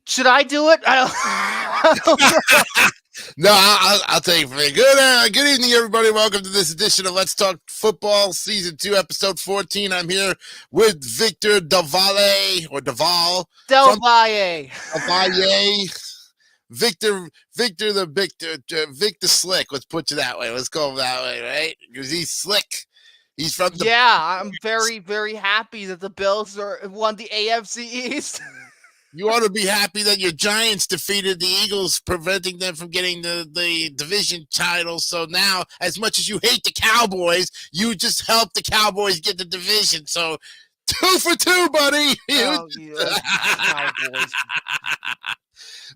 Should I do it? I don't know. No, I'll take it from here. Good evening, everybody. Welcome to this edition of Let's Talk Football, Season 2, Episode 14. I'm here with Victor Davalle, or Duvall. Del Valle. Victor Slick. Let's put you that way. Let's go that way, right? Because he's slick. He's from the... Yeah, I'm very, very happy that the Bills won the AFC East. You ought to be happy that your Giants defeated the Eagles, preventing them from getting the division title. So now, as much as you hate the Cowboys, you just helped the Cowboys get the division. So 2 for 2, buddy. Oh, yeah. Cowboys.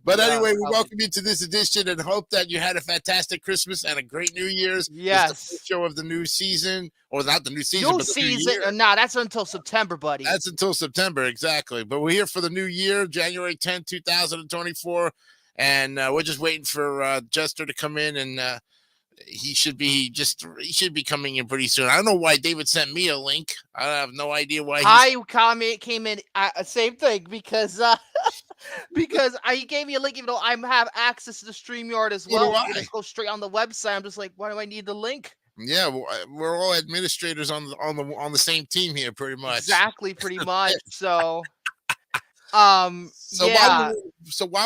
But anyway, we welcome you to this edition and hope that you had a fantastic Christmas and a great New Year's. Yes. It's the first show of the new season, or not the new season, but the new year. No, that's until September, buddy. That's until September, exactly. But we're here for the new year, January 10th, 2024, and we're just waiting for Jester to come in, and he should be coming in pretty soon. I don't know why David sent me a link. I have no idea why. Came in same thing because he gave me a link, even though I have access to the StreamYard as well. I just go straight on the website. I'm just like, why do I need the link? Yeah, we're all administrators on the same team here, pretty much. Exactly, pretty much. So. While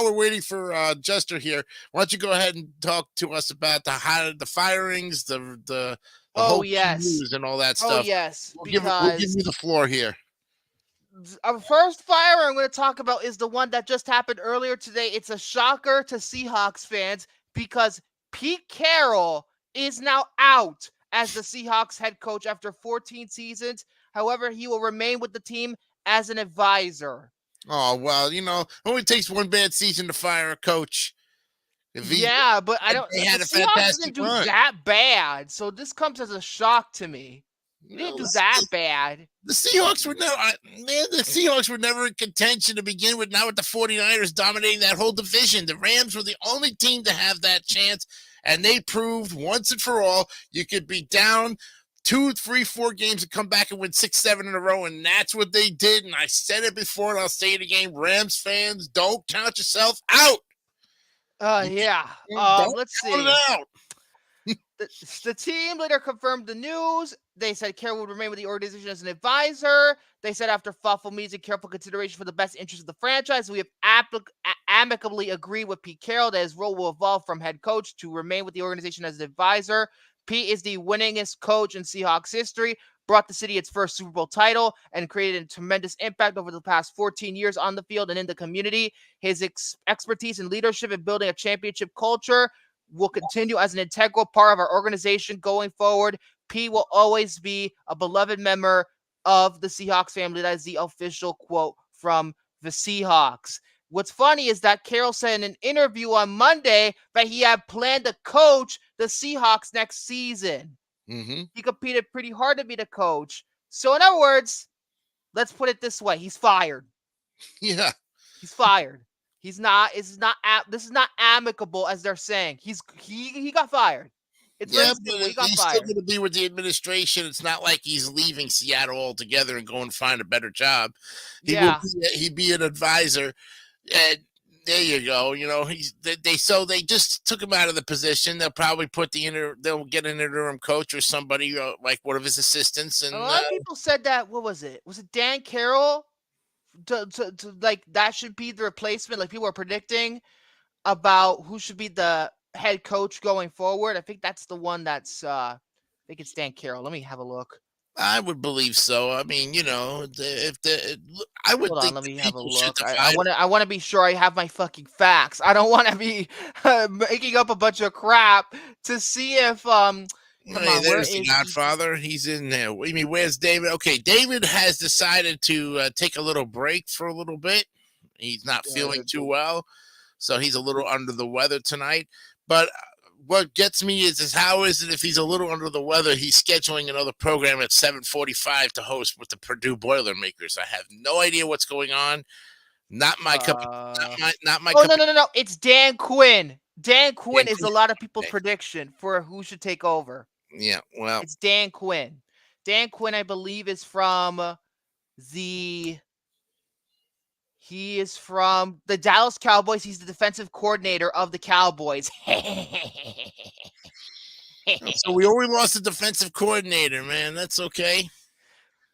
we're waiting for Jester here, why don't you go ahead and talk to us about the firings, the whole news and all that stuff. Oh yes, we'll give you the floor here. Our first fire I'm going to talk about is the one that just happened earlier today. It's a shocker to Seahawks fans because Pete Carroll is now out as the Seahawks head coach after 14 seasons. However, he will remain with the team as an advisor. Oh, well, it only takes one bad season to fire a coach. But I don't. They had a Seahawks fantastic didn't do run. that bad, so this comes as a shock to me. They didn't do that bad. The Seahawks were never in contention to begin with. Now with the 49ers dominating that whole division, the Rams were the only team to have that chance, and they proved once and for all you could be down 2, 3, 4 games and come back and win 6, 7 in a row, and that's what they did. And I said it before, and I'll say it again: Rams fans, don't count yourself out. Let's see. The team later confirmed the news. They said Carroll would remain with the organization as an advisor. They said after thoughtful meetings and careful consideration for the best interest of the franchise, we have amicably agreed with Pete Carroll that his role will evolve from head coach to remain with the organization as an advisor. Pete is the winningest coach in Seahawks history, brought the city its first Super Bowl title, and created a tremendous impact over the past 14 years on the field and in the community. His expertise and leadership in building a championship culture will continue as an integral part of our organization going forward. Pete will always be a beloved member of the Seahawks family. That is the official quote from the Seahawks. What's funny is that Carroll said in an interview on Monday that he had planned to coach the Seahawks next season. Mm-hmm. He competed pretty hard to be the coach. So in other words, let's put it this way. He's fired. Yeah. He's fired. This is not amicable as they're saying. He got fired. But he's still going to be with the administration. It's not like he's leaving Seattle altogether and going to find a better job. He'd be an advisor. And there you go. They just took him out of the position. They'll probably they'll get an interim coach or somebody like one of his assistants. And a lot of people said that. What was it? Was it Dan Carroll? To like that should be the replacement. Like people are predicting about who should be the head coach going forward. I think that's the one that's I think it's Dan Carroll. Let me have a look. I would believe so. I mean, I would Hold on, think let the me have a people should look. I divide. want to be sure I have my fucking facts. I don't want to be making up a bunch of crap to see if come Hey, on, where there's the is he? Godfather. He's in there. What do you mean? Where's David? Okay, David has decided to take a little break for a little bit. He's not feeling Good. too well, so he's a little under the weather tonight. But what gets me is how is it if he's a little under the weather, he's scheduling another program at 7:45 to host with the Purdue Boilermakers? I have no idea what's going on. Not my cup. Not my Oh cup. no no no no! It's Dan Quinn. Dan Quinn is Of a lot of people's tea. prediction for who should take over. Yeah. Well, It's Dan Quinn. Dan Quinn, I believe, is from the. He is from the Dallas Cowboys. He's the defensive coordinator of the Cowboys. so we only lost a defensive coordinator, man. That's okay.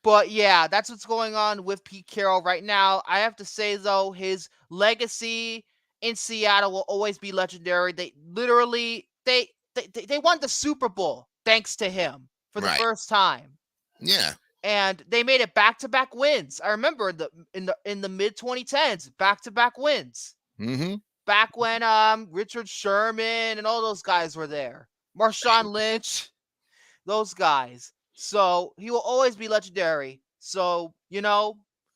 But yeah, that's what's going on with Pete Carroll right now. I have to say though, his legacy in Seattle will always be legendary. They literally they won the Super Bowl thanks to him for the Right. first time. Yeah. And they made it back-to-back wins. I remember in the mid 2010s, back-to-back wins. Mm-hmm. Back when Richard Sherman and all those guys were there. Marshawn Lynch, those guys. So he will always be legendary. So,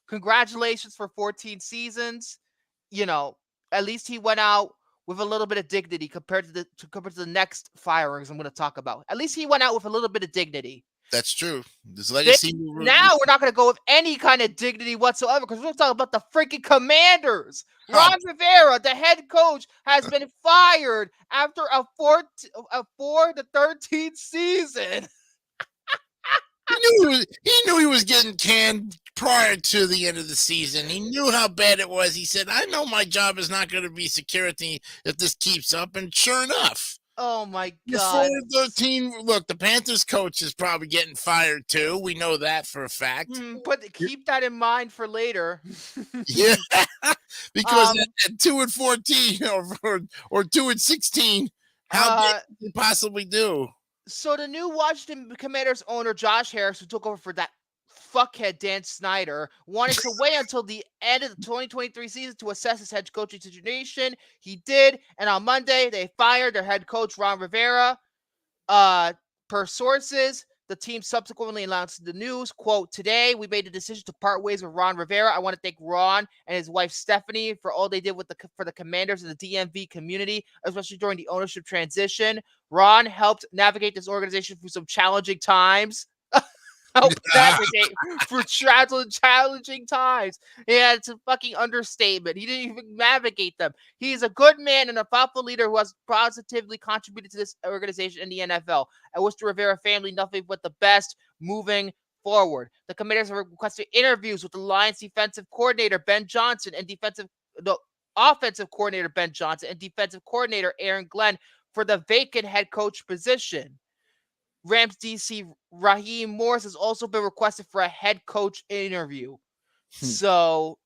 congratulations for 14 seasons. At least he went out with a little bit of dignity compared to the next firings I'm going to talk about. At least he went out with a little bit of dignity. That's true. This legacy. Now we're not going to go with any kind of dignity whatsoever because we're talking about the freaking Commanders. Ron Rivera, the head coach, has been fired after a 4-13 season. He knew he was getting canned prior to the end of the season. He knew how bad it was. He said, "I know my job is not going to be security if this keeps up." And sure enough, oh my God! 4-13. Look, the Panthers coach is probably getting fired too. We know that for a fact. But keep that in mind for later. Yeah, because at 2-14 or 2-16, how bad can you possibly do? So the new Washington Commanders owner, Josh Harris, who took over for that fuckhead Dan Snyder, wanted to wait until the end of the 2023 season to assess his head coaching situation. He did, and on Monday they fired their head coach Ron Rivera. Per sources, the team subsequently announced the news, quote, "Today we made the decision to part ways with Ron Rivera. I want to thank Ron and his wife Stephanie for all they did for the Commanders and the DMV community, especially during the ownership transition. Ron helped navigate this organization through some challenging times." Help navigate for challenging times. Yeah, it's a fucking understatement. He didn't even navigate them. He's a good man and a thoughtful leader who has positively contributed to this organization in the NFL. I wish the Rivera family nothing but the best moving forward. The Commanders have requested interviews with the Lions defensive coordinator Ben Johnson and offensive coordinator Ben Johnson and defensive coordinator Aaron Glenn for the vacant head coach position. Rams DC Raheem Morris has also been requested for a head coach interview. So,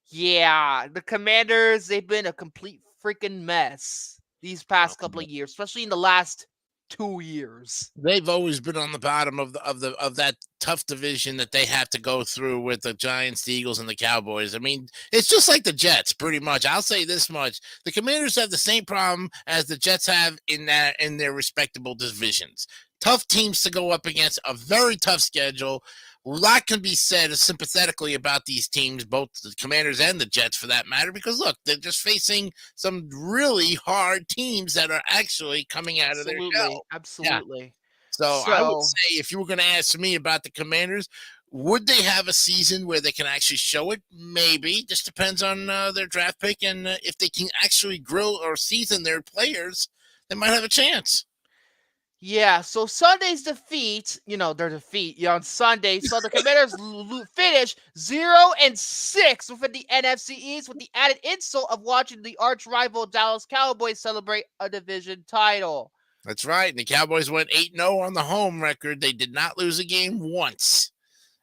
yeah, the Commanders, they've been a complete freaking mess these past couple of years, especially in the last 2 years. They've always been on the bottom of that tough division that they have to go through with the Giants, the Eagles, and the Cowboys. I mean, it's just like the Jets, pretty much. I'll say this much: the Commanders have the same problem as the Jets have in their respectable divisions. Tough teams to go up against, a very tough schedule. A lot can be said sympathetically about these teams, both the Commanders and the Jets for that matter, because look, they're just facing some really hard teams that are actually coming out of their shell. Absolutely. Yeah. So I would say if you were going to ask me about the Commanders, would they have a season where they can actually show it? Maybe. Just depends on their draft pick, and if they can actually grill or season their players, they might have a chance. Yeah, so Sunday's defeat, their defeat on Sunday, so the Commanders finish 0-6 within the NFC East with the added insult of watching the arch rival Dallas Cowboys celebrate a division title. That's right. And the Cowboys went 8-0 on the home record. They did not lose a game once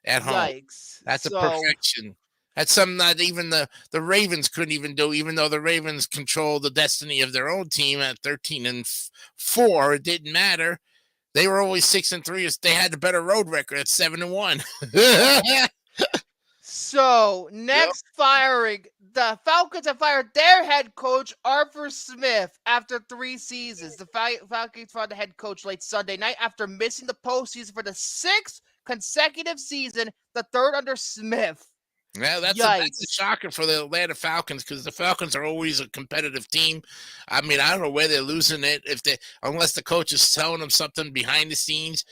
at home. Yikes. That's a perfection. That's something that even the Ravens couldn't even do, even though the Ravens control the destiny of their own team at 13-4. It didn't matter. They were always 6-3. They had the better road record at 7-1. So next firing, the Falcons have fired their head coach Arthur Smith after 3 seasons. The Falcons fired the head coach late Sunday night after missing the postseason for the 6th consecutive season, the 3rd under Smith. Yeah, that's a shocker for the Atlanta Falcons because the Falcons are always a competitive team. I mean, I don't know where they're losing it unless the coach is telling them something behind the scenes.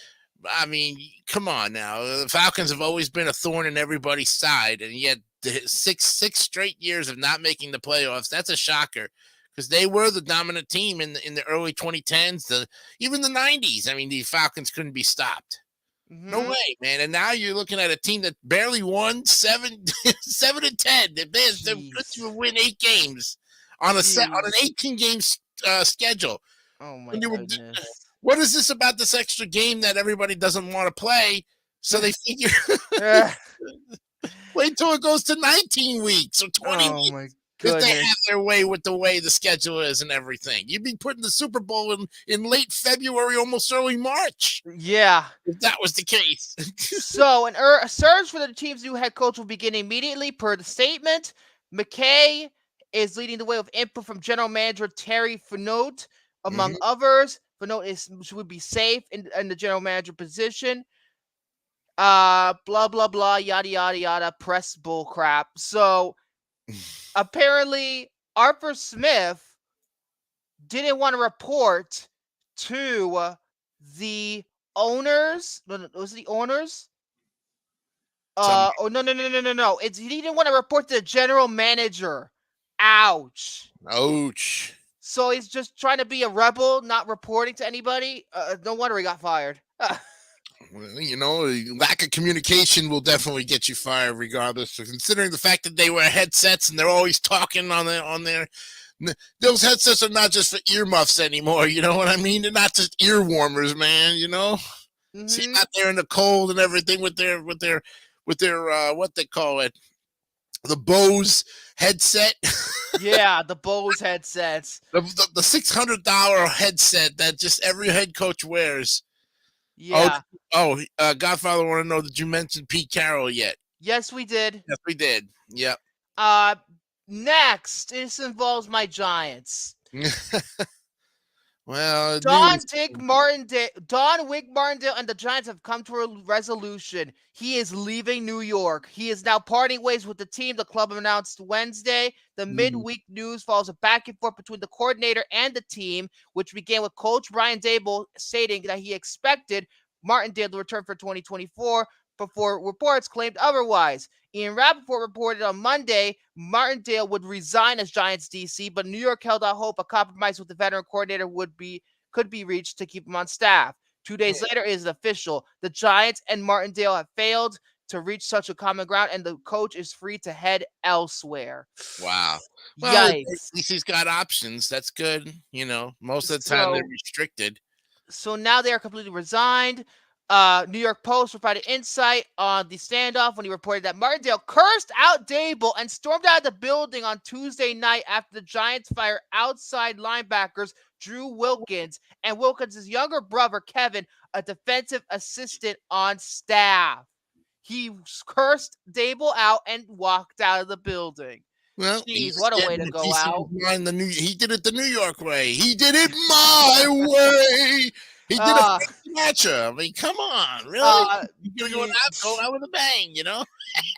I mean, come on now. The Falcons have always been a thorn in everybody's side, and yet the six straight years of not making the playoffs, that's a shocker because they were the dominant team in the early 2010s, even the 90s. I mean, the Falcons couldn't be stopped. No way, man. And now you're looking at a team that barely won 7-10. They're good to win 8 games on an 18-game schedule. Oh my goodness. What is this about this extra game that everybody doesn't want to play? So they figure wait till it goes to 19 weeks or 20 weeks. My if they have their way with the way the schedule is and everything. You'd be putting the Super Bowl in late February, almost early March. Yeah. If that was the case. So a search for the team's new head coach will begin immediately per the statement. McKay is leading the way with input from general manager Terry Fanote, among others. Fanote would be safe in the general manager position. Blah, blah, blah, yada, yada, yada, press bull crap. So apparently Arthur Smith didn't want to report to the owners. Was it the owners? No. He didn't want to report to the general manager. Ouch. So he's just trying to be a rebel, not reporting to anybody. No wonder he got fired. Well, you know, lack of communication will definitely get you fired regardless. So considering the fact that they wear headsets and they're always talking on their those headsets are not just for earmuffs anymore. You know what I mean? They're not just ear warmers, man. You know, see, out there in the cold and everything with their what they call it, the Bose headset. Yeah, the Bose headsets. The $600 headset that just every head coach wears. Yeah. Godfather, want to know, did you mention Pete Carroll yet? Yes, we did. Yes, we did. Yep. Next, this involves my Giants. Well, Don Wink Martindale and the Giants have come to a resolution. He is leaving New York. He is now parting ways with the team. The club announced Wednesday. The midweek news follows a back and forth between the coordinator and the team, which began with coach Brian Daboll stating that he expected Martindale to return for 2024 before reports claimed otherwise. Ian Rappaport reported on Monday Martindale would resign as Giants DC, but New York held out hope a compromise with the veteran coordinator could be reached to keep him on staff. 2 days later, it is official. The Giants and Martindale have failed to reach such a common ground, and the coach is free to head elsewhere. Wow. Well, yikes. At least he's got options. That's good. You know, most of the time they're restricted. So now they are completely resigned. New York Post provided insight on the standoff when he reported that Martindale cursed out Daboll and stormed out of the building on Tuesday night after the Giants fired outside linebackers Drew Wilkins and Wilkins' younger brother, Kevin, a defensive assistant on staff. He cursed Daboll out and walked out of the building. Well, jeez, what a way to go out. He did it the New York way. He did it my way. He did a matchup. I mean, come on, really? You're going out with a bang, you know?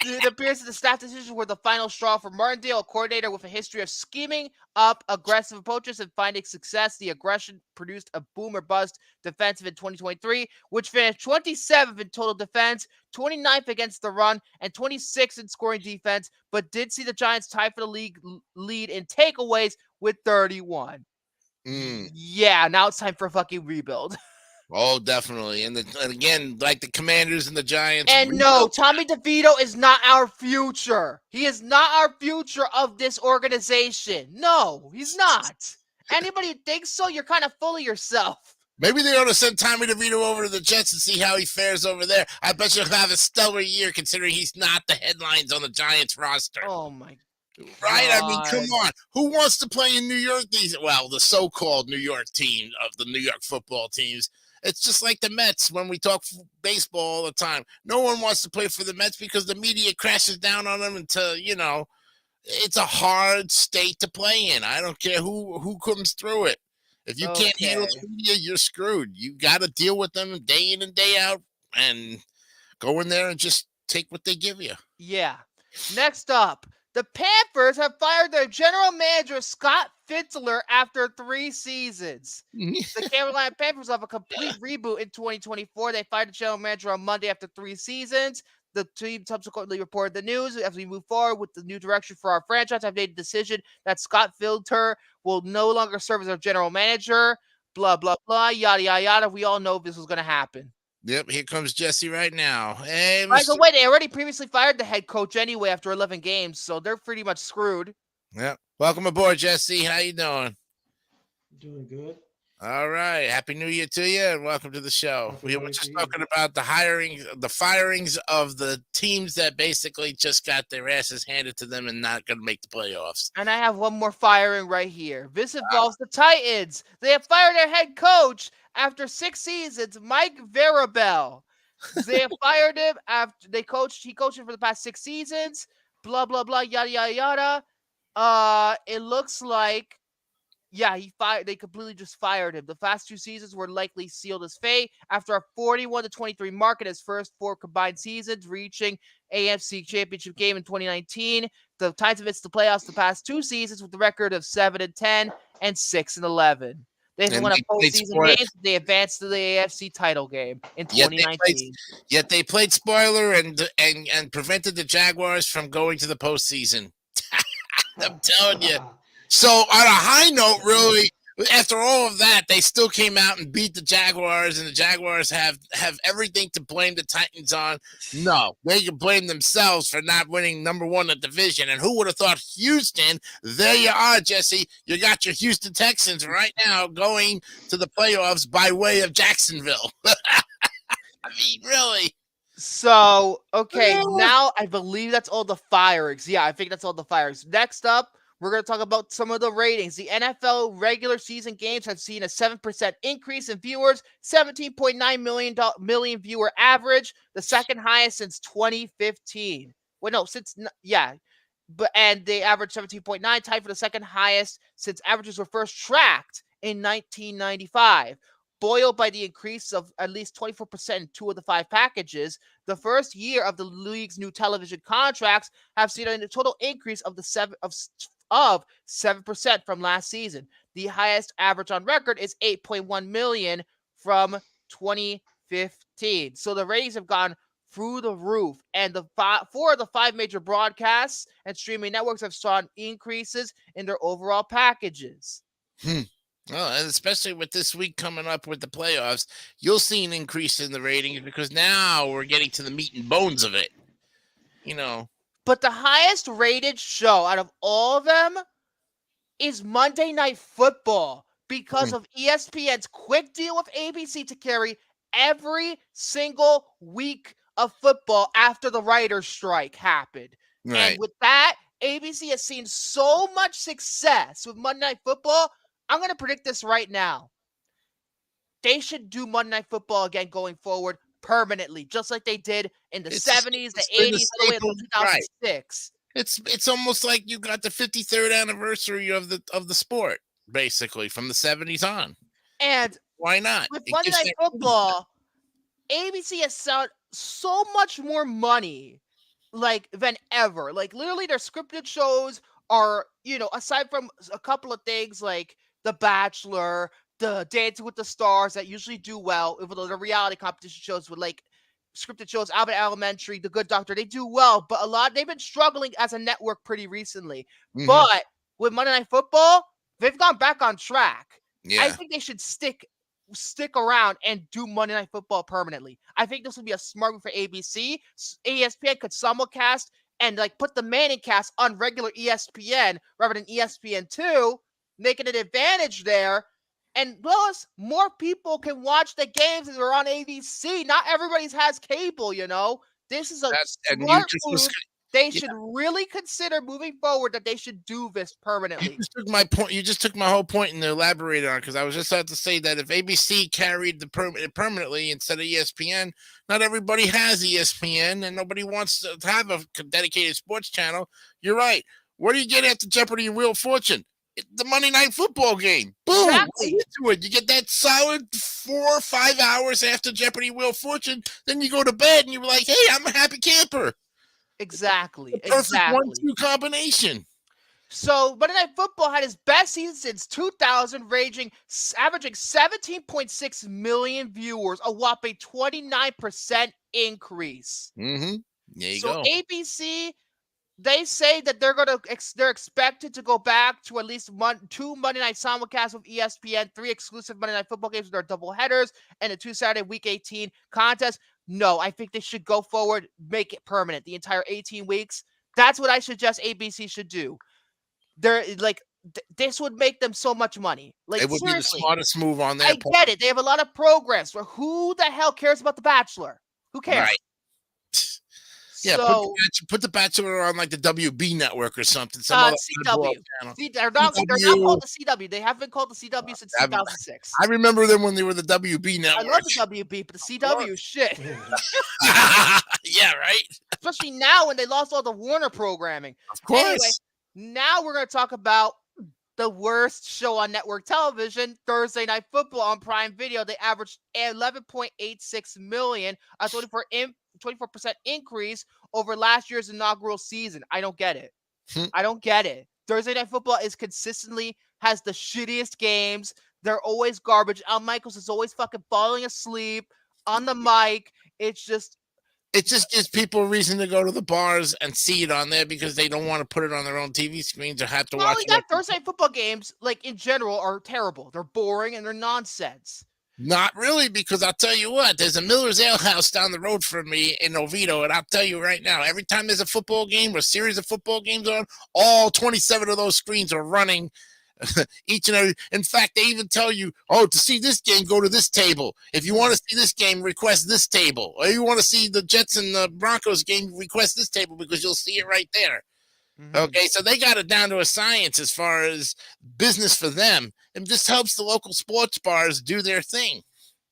It appears that the staff decisions were the final straw for Martindale, a coordinator with a history of scheming up aggressive approaches and finding success. The aggression produced a boom or bust defensive in 2023, which finished 27th in total defense, 29th against the run, and 26th in scoring defense, but did see the Giants tie for the league lead in takeaways with 31. Yeah, now it's time for a fucking rebuild. Oh, definitely. And again, like the Commanders and the Giants. And no, Tommy DeVito is not our future. He is not our future of this organization. No, he's not. Anybody who thinks so, you're kind of full of yourself. Maybe they ought to send Tommy DeVito over to the Jets and see how he fares over there. I bet you'll have a stellar year considering he's not the headlines on the Giants roster. Oh, my Right? I mean, come on. Who wants to play in New York? The so-called New York team of the New York football teams. It's just like the Mets when we talk baseball all the time. No one wants to play for the Mets because the media crashes down on them until, it's a hard state to play in. I don't care who comes through it. If you can't handle Okay. the media, you're screwed. You got to deal with them day in and day out and go in there and just take what they give you. Yeah. Next up, the Panthers have fired their general manager, Scott Fitzler, after 3 seasons. The Carolina Panthers have a complete reboot in 2024. They fired the general manager on Monday after 3 seasons. The team subsequently reported the news. As we move forward with the new direction for our franchise, I've made a decision that Scott Fitzler will no longer serve as our general manager. Blah, blah, blah, yada, yada, yada. We all know this was going to happen. Yep, here comes Jesse right now. Hey, By the way, they already previously fired the head coach anyway after 11 games, so they're pretty much screwed. Yep. Welcome aboard, Jesse. How you doing? Doing good. All right. Happy New Year to you, and welcome to the show. We were just talking about the firings of the teams that basically just got their asses handed to them and not going to make the playoffs. And I have one more firing right here. This involves the Titans. They have fired their head coach after 6 seasons, Mike Vrabel. They have fired him after he coached him for the past 6 seasons. Blah, blah, blah, yada, yada, yada. It looks like, they completely just fired him. The past 2 seasons were likely sealed his fate after a 41-23 mark in his first 4 combined seasons, reaching AFC Championship game in 2019. The Titans have missed the playoffs the past 2 seasons with the record of 7-10 and 6-11. They won a postseason game. They advanced to the AFC title game in 2019. Yet they played spoiler and prevented the Jaguars from going to the postseason. I'm telling you. So on a high note, really, after all of that, they still came out and beat the Jaguars, and the Jaguars have everything to blame the Titans on. No, they can blame themselves for not winning number 1 in the division. And who would have thought Houston? There you are, Jesse. You got your Houston Texans right now going to the playoffs by way of Jacksonville. I mean, really. So, okay, now I believe that's all the firings. Yeah, I think that's all the firings. Next up, we're going to talk about some of the ratings. The NFL regular season games have seen a 7% increase in viewers, 17.9 million viewer average, the second highest since 2015. And they averaged 17.9, tied for the second highest since averages were first tracked in 1995. Buoyed by the increase of at least 24% in 2 of the 5 packages, the first year of the league's new television contracts have seen a total increase of 7% from last season. The highest average on record is 8.1 million from 2015. So the ratings have gone through the roof, and the 4 of the 5 major broadcasts and streaming networks have saw increases in their overall packages. Well, and especially with this week coming up with the playoffs, you'll see an increase in the ratings because now we're getting to the meat and bones of it. But the highest rated show out of all of them is Monday Night Football because of ESPN's quick deal with ABC to carry every single week of football after the writer's strike happened. Right. And with that, ABC has seen so much success with Monday Night Football. I'm going to predict this right now. They should do Monday Night Football again going forward permanently, just like they did in the 70s, the 80s, all the way until 2006. It's almost like you got the 53rd anniversary of the sport, basically, from the 70s on. And why not? With Monday Night Football, ABC has so much more money, than ever. Literally, their scripted shows are, aside from a couple of things like The Bachelor, the Dancing with the Stars that usually do well, even though the reality competition shows with scripted shows, Abbott Elementary, The Good Doctor, they do well, but they've been struggling as a network pretty recently. Mm-hmm. But with Monday Night Football, they've gone back on track. Yeah. I think they should stick around and do Monday Night Football permanently. I think this would be a smart move for ABC. ESPN could simulcast and put the Manning cast on regular ESPN rather than ESPN2, making an advantage there. And plus, more people can watch the games that are on ABC. Not everybody has cable, This is a smart move They should really consider moving forward that they should do this permanently. You just took my point. You just took my whole point and elaborated on it, because I was just about to say that if ABC carried the permanently instead of ESPN, not everybody has ESPN and nobody wants to have a dedicated sports channel. You're right. What do you get after Jeopardy and Wheel of Fortune? The Monday Night Football game. Boom. Exactly. Right into it. You get that solid 4 or 5 hours after Jeopardy Wheel of Fortune. Then you go to bed and you're like, hey, I'm a happy camper. Exactly. Perfect Exactly. 1-2 combination. So Monday Night Football had his best season since 2000, averaging 17.6 million viewers, a whopping 29% increase. Mm-hmm. There you So go. ABC, they say that they're expected to go back to at least 2 Monday night simulcasts with ESPN, 3 exclusive Monday Night Football games with their double headers, and a 2 Saturday Week 18 contest. No, I think they should go forward, make it permanent, the entire 18 weeks. That's what I suggest ABC should do. They're like, this would make them so much money. Like, It would be the seriously, smartest move on their I part. get it. They have a lot of programs, but who the hell cares about The Bachelor? Who cares? Right. Yeah, So, put the Bachelor on like the WB network or something. Some other oddball CW. channel. They're not called the CW. They haven't been called the CW since 2006. I remember them when they were the WB I network. love the WB, but the CW is shit. Yeah, right. Especially now when they lost all the Warner programming. Of course. Anyway, now we're going to talk about the worst show on network television, Thursday Night Football on Prime Video. They averaged 11.86 million, a 24% increase over last year's inaugural season. I don't get it. I don't get it. Thursday Night Football is consistently has the shittiest games. They're always garbage. Al Michaels is always fucking falling asleep on the mic. It just gives people a reason to go to the bars and see it on there because they don't want to put it on their own TV screens or have to watch it. Thursday Night Football games, like in general, are terrible. They're boring and they're nonsense. Not really, because I'll tell you what, there's a Miller's Ale House down the road from me in Oviedo, and I'll tell you right now, every time there's a football game or a series of football games on, all 27 of those screens are running each and every. In fact, they even tell you, oh, to see this game, go to this table. If you want to see this game, request this table. Or you want to see the Jets and the Broncos game, request this table because you'll see it right there. Mm-hmm. Okay, so they got it down to a science as far as business for them. It just helps the local sports bars do their thing.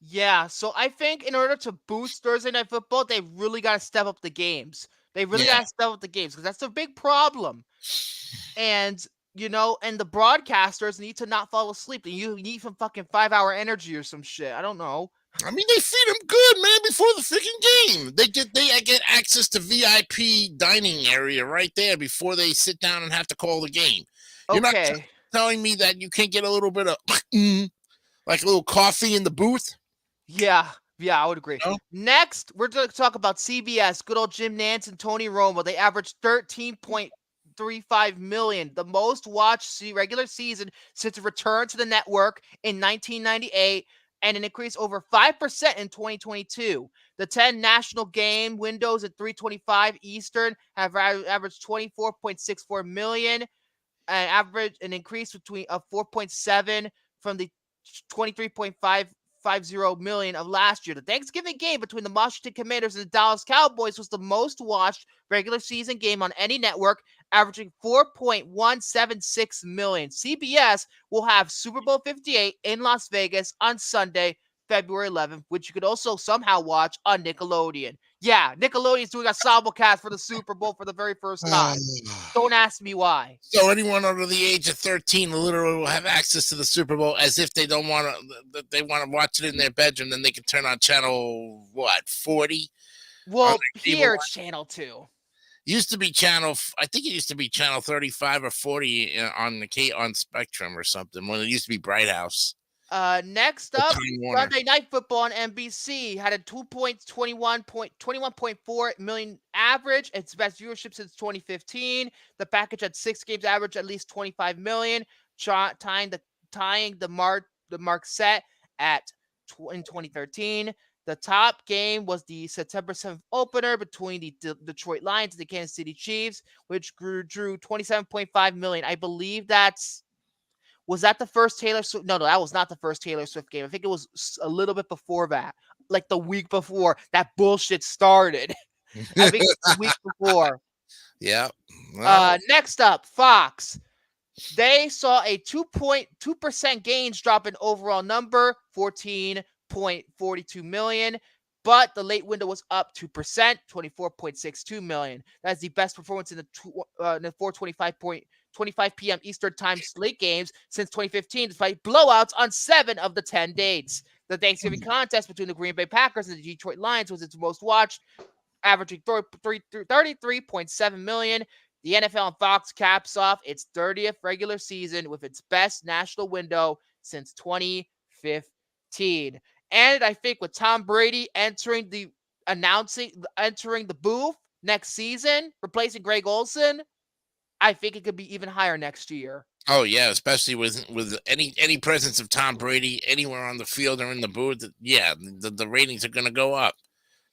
Yeah, so I think in order to boost Thursday Night Football, they really got to step up the games. They really got to step up the games because that's a big problem. And, you know, and the broadcasters need to not fall asleep. You need some fucking 5-hour energy or some shit. I don't know. I mean, they feed them good, man, before the freaking game. They get access to VIP dining area right there before they sit down and have to call the game. You're not telling me that you can't get a little bit of like a little coffee in the booth? Yeah, I would agree. No? Next, we're going to talk about CBS. Good old Jim Nantz and Tony Romo. They averaged 13.35 million, the most watched regular season since a return to the network in 1998. And an increase over 5% in 2022. The 10 national game windows at 3:25 Eastern have averaged 24.64 million, an increase between 4.7 from the 23.550 million of last year. The Thanksgiving game between the Washington Commanders and the Dallas Cowboys was the most watched regular season game on any network, averaging 4.176 million. CBS will have Super Bowl 58 in Las Vegas on Sunday, February 11th, which you could also somehow watch on Nickelodeon. Yeah, Nickelodeon's doing a simulcast for the Super Bowl for the very first time. Don't ask me why. So anyone under the age of 13 literally will have access to the Super Bowl as if they don't want to. They want to watch it in their bedroom. Then they can turn on channel 40. Well, here it's channel 2. Used to be channel. I think it used to be channel 35 or 40 on Spectrum or something when it used to be Bright House. Next up, Sunday Night Football on NBC had a 21.4 million average. Its best viewership since 2015. The package had 6 games average at least 25 million, tying the mark set in 2013. The top game was the September 7th opener between the Detroit Lions and the Kansas City Chiefs, which drew 27.5 million. I believe was that the first Taylor Swift? No, that was not the first Taylor Swift game. I think it was a little bit before that, like the week before that bullshit started. I think it was the week before. Yeah. Well, Next up, Fox. They saw a 2.2% gains drop in overall number, 14.42 million. But the late window was up 2%, 24.62 million. That's the best performance in the 4:25 p.m. Eastern Time late games since 2015, despite blowouts on 7 of the 10 dates. The Thanksgiving contest between the Green Bay Packers and the Detroit Lions was its most watched, averaging 33.7 million. The NFL on Fox caps off its 30th regular season with its best national window since 2015. And I think with Tom Brady entering the booth next season, replacing Greg Olson, I think it could be even higher next year. oh yeah, especially with any presence of Tom Brady anywhere on the field or in the booth. Yeah, the ratings are going to go up.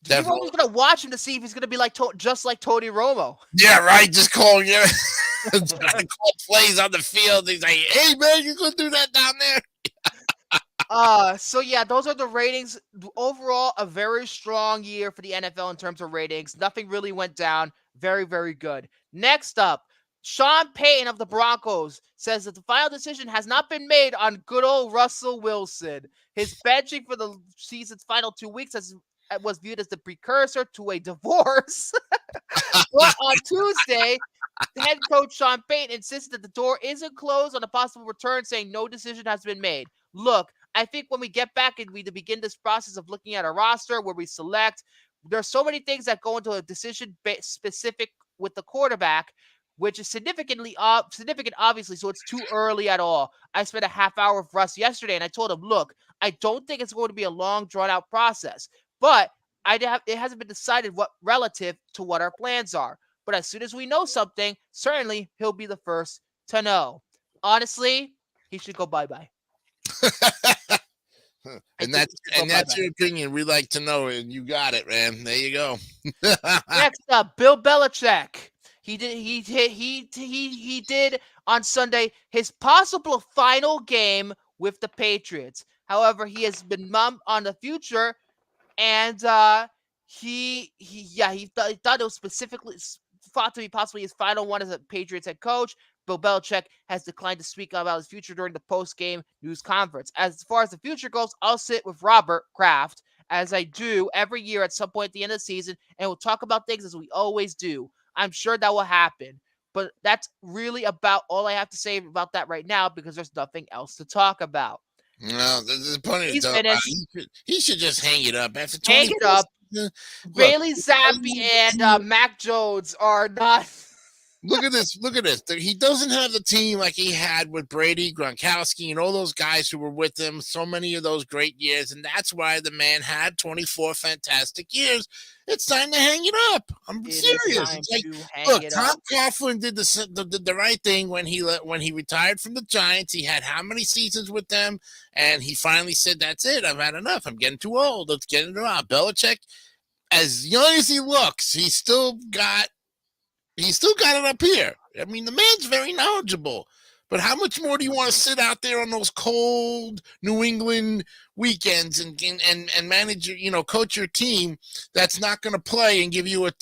People are going to watch him to see if he's going to be like just like Tony Romo. Yeah, right. Just calling you. Call plays on the field. He's like, "Hey man, you gonna do that down there?" So yeah, those are the ratings. Overall, a very strong year for the NFL in terms of ratings. Nothing really went down. Very, very good. Next up, Sean Payton of the Broncos says that the final decision has not been made on good old Russell Wilson. His benching for the season's final 2 weeks was viewed as the precursor to a divorce. But on Tuesday, the head coach Sean Payton insisted that the door isn't closed on a possible return, saying no decision has been made. Look, I think when we get back and we begin this process of looking at a roster where we select, there's so many things that go into a decision specific with the quarterback, which is significant, obviously, so it's too early at all. I spent a half hour with Russ yesterday, and I told him, look, I don't think it's going to be a long, drawn-out process, but it hasn't been decided what relative to what our plans are. But as soon as we know something, certainly he'll be the first to know. Honestly, he should go bye-bye. And that's your opinion. We like to know, and you got it, man. There you go. Next up, Bill Belichick. He did on Sunday his possible final game with the Patriots. However, he has been mum on the future, and he thought it was specifically thought to be possibly his final one as a Patriots head coach. Bill Belichick has declined to speak about his future during the post-game news conference. As far as the future goes, I'll sit with Robert Kraft, as I do every year at some point at the end of the season, and we'll talk about things as we always do. I'm sure that will happen. But that's really about all I have to say about that right now, because there's nothing else to talk about. No, there's plenty of stuff. He should just hang it up. After hang it up. Bailey Zappi and Mac Jones are not... Look at this. Look at this. He doesn't have the team like he had with Brady, Gronkowski, and all those guys who were with him so many of those great years. And that's why the man had 24 fantastic years. It's time to hang it up. I'm serious. It's like, look, Tom Coughlin did the right thing when he retired from the Giants. He had how many seasons with them? And he finally said, that's it. I've had enough. I'm getting too old. Let's get it out. Belichick, as young as he looks, he's still got it up here. I mean, the man's very knowledgeable. But how much more do you want to sit out there on those cold New England weekends and manage, coach your team that's not going to play and give you a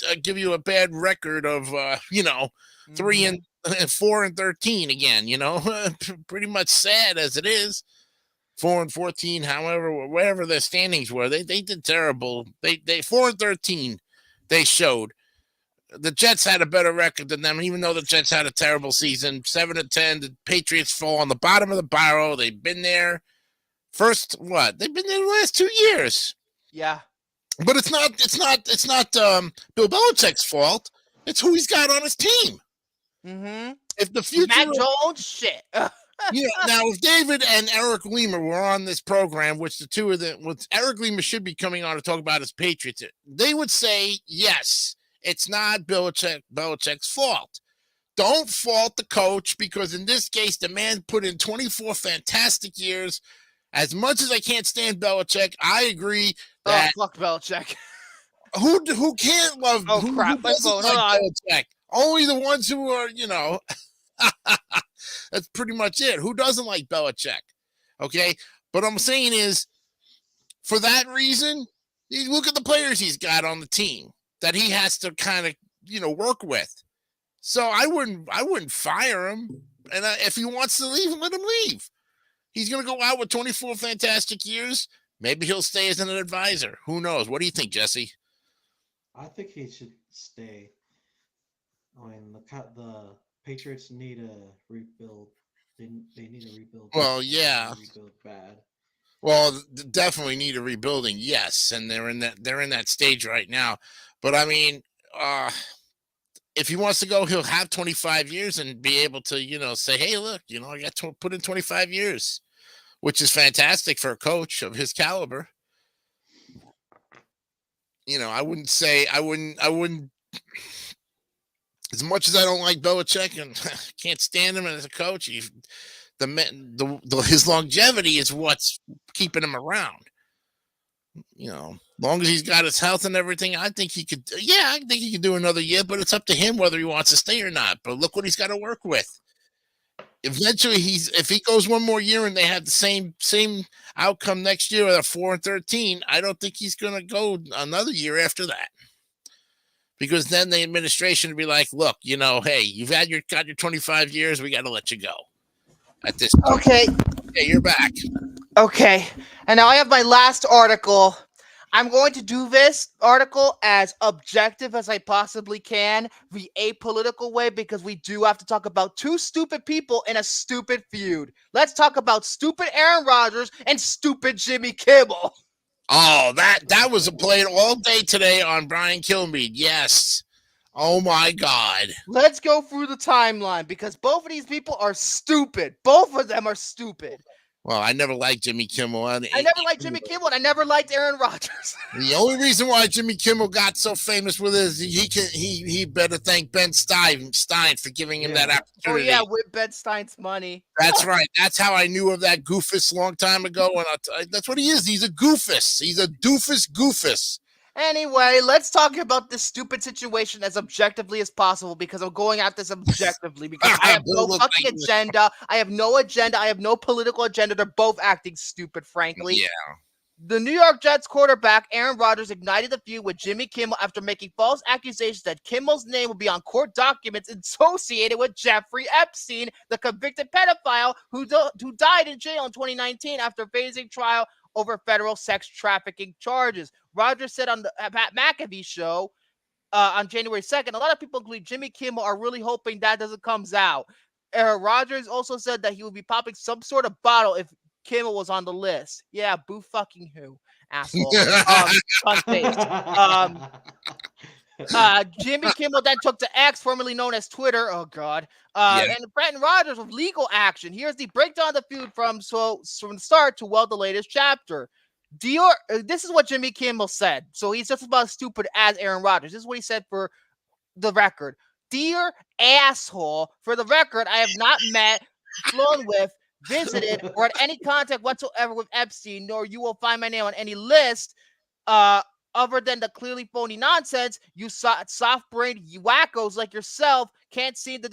bad record of 3-4-13 again? Pretty much sad as it is. 4-14, however, whatever their standings were, they did terrible. They 4-13, they showed. The Jets had a better record than them, even though the Jets had a terrible season. 7-10, the Patriots fall on the bottom of the barrel. They've been there they've been there the last 2 years. Yeah. But it's not Bill Belichick's fault. It's who he's got on his team. Mm-hmm. If the future Mac Jones, shit. Yeah, now if David and Eric Lima were on this program, which the two of them, Eric Lima should be coming on to talk about his Patriots, they would say, yes, it's not Belichick's fault. Don't fault the coach, because in this case, the man put in 24 fantastic years. As much as I can't stand Belichick, I agree that fuck Belichick. Who can't love? Oh who, crap! Who My phone. Hold on. Belichick? Only the ones who are, That's pretty much it. Who doesn't like Belichick? Okay, but I'm saying is, for that reason, you look at the players he's got on the team that he has to kind of, work with. So I wouldn't fire him. And if he wants to leave, let him leave. He's going to go out with 24 fantastic years. Maybe he'll stay as an advisor. Who knows? What do you think, Jesse? I think he should stay. I mean, the Patriots need a rebuild. They need a rebuild. Well, and they yeah. need a rebuild bad. Well, definitely need a rebuilding, yes, and they're in that stage right now. But I mean, if he wants to go, he'll have 25 years and be able to, say, "Hey, look, I got to put in 25 years," which is fantastic for a coach of his caliber. I wouldn't. As much as I don't like Belichick and can't stand him as a coach, his longevity is what's keeping him around. Long as he's got his health and everything, I think he could. Yeah, I think he could do another year, but it's up to him whether he wants to stay or not. But look what he's got to work with. Eventually, if he goes one more year and they have the same outcome next year, they're 4-13. I don't think he's going to go another year after that. Because then the administration would be like, look, hey, you've got your 25 years. We got to let you go at this point. Okay. Okay, you're back. Okay. And now I have my last article. I'm going to do this article as objective as I possibly can, the apolitical way, because we do have to talk about two stupid people in a stupid feud. Let's talk about stupid Aaron Rodgers and stupid Jimmy Kimmel. Oh, that was played all day today on Brian Kilmeade. Yes. Oh, my God. Let's go through the timeline because both of these people are stupid. Both of them are stupid. Well, I never liked Jimmy Kimmel. I never liked Jimmy Kimmel, and I never liked Aaron Rodgers. The only reason why Jimmy Kimmel got so famous with it is he better thank Ben Stein for giving him that opportunity. Oh, yeah, with Ben Stein's money. That's right. That's how I knew of that goofus long time ago, and that's what he is. He's a goofus. He's a doofus. Anyway, let's talk about this stupid situation as objectively as possible because I'm going at this objectively because I have no fucking agenda. I have no agenda. I have no political agenda. They're both acting stupid, frankly. Yeah. The New York Jets quarterback Aaron Rodgers ignited the feud with Jimmy Kimmel after making false accusations that Kimmel's name would be on court documents associated with Jeffrey Epstein, the convicted pedophile who died in jail in 2019 after facing trial over federal sex trafficking charges. Rodgers said on the Pat McAfee show on January 2nd, a lot of people, including Jimmy Kimmel, are really hoping that doesn't come out. Rodgers also said that he would be popping some sort of bottle if Kimmel was on the list. Yeah, boo fucking who, asshole. Jimmy Kimmel then took to X, formerly known as Twitter. Oh, God. And threatened Rodgers with legal action. Here's the breakdown of the feud from the start to, the latest chapter. This is what Jimmy Kimmel said. So he's just about as stupid as Aaron Rodgers. This is what he said for the record. Dear asshole, for the record, I have not met, flown with, visited, or had any contact whatsoever with Epstein, nor you will find my name on any list other than the clearly phony nonsense. You soft-brained wackos like yourself can't seem to